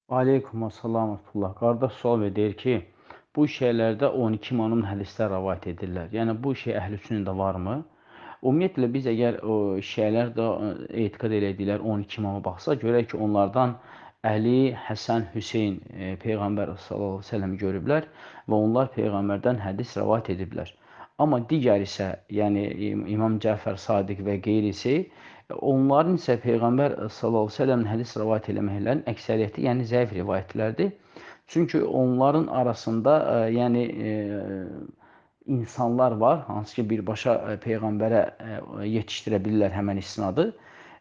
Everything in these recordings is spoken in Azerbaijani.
Aleykum assalam və qardaş sual deyir ki, bu şeylərdə 12 imamın hədislər rəvayət edirlər. Yəni bu şey əhl-i varmı? Ümumiyyətlə biz əgər o şeylər də etiqad elədikləri 12 imama baxsaq, görək ki, onlardan Əli, Həsən, Hüseyn Peyğəmbər sallallahu əleyhi və səlləmi görüblər və onlar Peyğəmbərdən hədis rəvayət ediblər. Amma digər isə, yəni İmam Cəfər Sadiq və qeyrisi, onların isə Peyğəmbər sallallahu əleyhi və səlləmin hədis rəvayət eləməklərin əksəriyyəti, yəni zəif rivayətlərdir. Çünki onların arasında yəni insanlar var, hansı ki birbaşa Peyğəmbərə yetişdirə bilirlər həmən isnadı.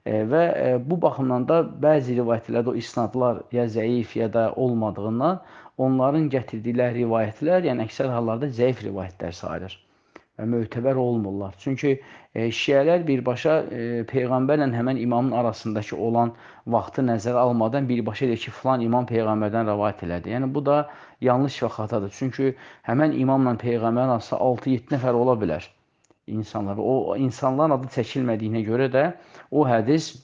Və bu baxımdan da bəzi rivayətlərdə o isnadlar ya zəif, ya da olmadığından onların gətirdikləri rivayətlər, yəni əksər hallarda zəif rivayətlər sayılır və mötəbər olmurlar. Çünki şiələr birbaşa Peyğəmbərlə həmən imamın arasındakı olan vaxtı nəzərə almadan birbaşa deyir ki, filan imam Peyğəmbərdən rəvayət elədi. Yəni bu da yanlış və xatadır. Çünki həmən imamla Peyğəmbərin arasında 6-7 nəfər ola bilər insanlar. O insanların adı çəkilmədiyinə görə də o hədis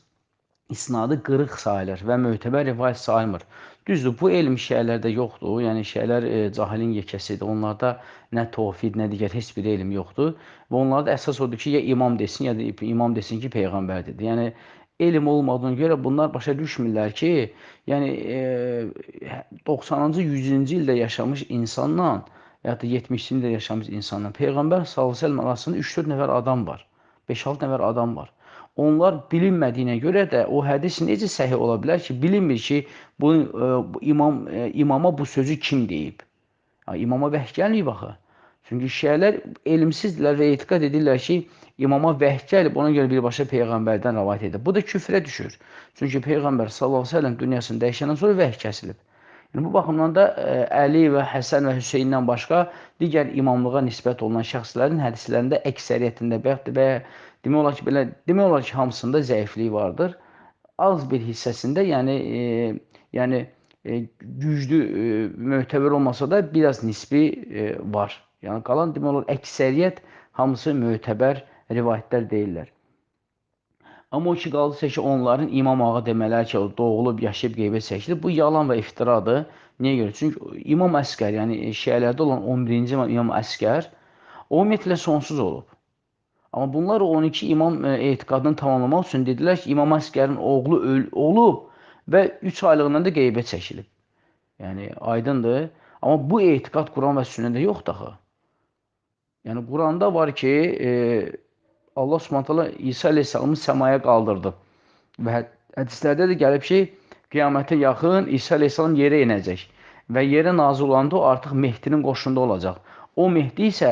isnadı qırıq sayılır və mötəbər rivayət sayılmır. Düzdür, bu elm şiələrdə yoxdur. Yəni şiələr cahilin yekəsidir. Onlarda nə tövhid, nə digər heç bir elm yoxdur. Və onlarda əsas odur ki, ya imam desin, ya da imam desin ki, peyğəmbər dedi. Yəni elm olmadığına görə bunlar başa düşmürlər ki, yəni 90-cı, 100-cü ildə yaşamış insanla, ya da 70-ci ildə yaşamış insanla Peyğəmbər sallallahu əleyhi və səlləm arasında 3-4 nəfər adam var. 5-6 nəfər adam var. Onlar bilinmədiyinə görə də o hədis necə səhih ola bilər ki, bilinmir ki, bu imama bu sözü kim deyib? İmama vəhy gəlməyib axı. Çünki şiələr elmsizdirlər və etiqad edirlər ki, imama vəhy gəlib, ona görə birbaşa Peyğəmbərdən rəvayət edir. Bu da küfrə düşür. Çünki Peyğəmbər sallallahu əleyhi və səlləm dünyasını dəyişəndən sonra vəhy kəsilib. Yəni, bu baxımdan da Əli və Həsən və Hüseyndən başqa digər imamlığa nisbət olunan şəxslərin hədislərində əksəriyyətində və demək olar ki, demək olar ki, hamısında zəiflik vardır. Az bir hissəsində, güclü, mötəbər olmasa da biraz nisbi var. Yəni qalan demək olar əksəriyyət hamısı mötəbər rivayətlər deyirlər. Amma o ki, qalırsa ki, onların imam ağa demələri ki, doğulub, yaşayıb, qeybət çəkilib, bu yalan və iftiradır. Niyə görə? Çünki İmam Əsgər, yəni şiələrdə olan 11-ci İmam Əsgər, o ümumiyyətlə sonsuz olub. Amma bunlar o 12 imam etiqadını tamamlamaq üçün dedilər ki, İmam Əsgərin oğlu olub və 3 aylığından da qeybət çəkilib. Yəni, aydındır. Amma bu etiqad Quran və sünnədə yoxdur axı. Yəni, Quranda var ki, Allah Subhanahu İsa əleyhissalamı səmaya qaldırdı. Və hədislərdə də gəlib ki, qiyamətə yaxın İsa əleyhissalam yerə inəcək. Və yerə nazil olanda o artıq Mehdinin qoşunda olacaq. O Mehdi isə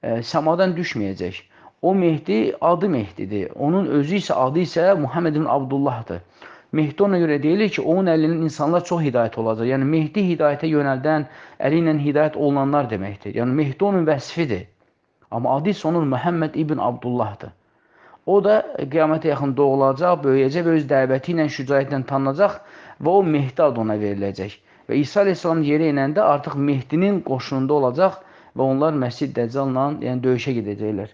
səmadan düşməyəcək. O Mehdi adı Mehdidir. Onun özü isə adı isə Muhammed ibn Abdullahdır. Mehdi ona görə deyilir ki, onun əlindən insanlar çox hidayət olacaq. Yəni Mehdi hidayətə yönəldən, əli ilə hidayət olunanlar deməkdir. Yəni Mehdi onun vəsifidir. Amma adı isə onun Muhammed ibn Abdullahdır. O da qiyamətə yaxın doğulacaq, böyüyəcək və öz dəvəti ilə, şücaətlə tanınacaq və o Mehdi adı ona veriləcək. Və İsa əleyhissalam yerə inəndə artıq Mehdinin qoşununda olacaq və onlar Məscid Dəccalla döyüşə gedəcəklər.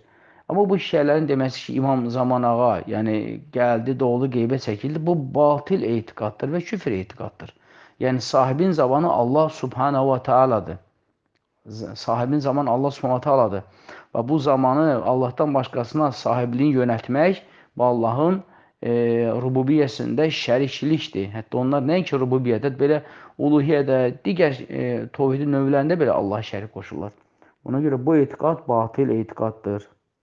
Amma bu şiələrin deməsi ki, İmam Zaman Ağa, yəni gəldi, doğdu, qeybət çəkildi, bu batil etiqaddır və küfr etiqaddır. Yəni sahibin zamanı Allah Subhanahu və Teala'dır. Sahibin zamanı Allah Subhanahu və Teala'dır. Və bu zamanı Allahdan başqasına sahibliğini yönətmək bu Allahın rububiyyəsində şəriklikdir. Hətta onlar nəinki rububiyyədə, belə uluhiyyədə, digər tövhidin növlərində belə Allaha şərik qoşurlar. Buna görə bu etiqad batil etiqaddır.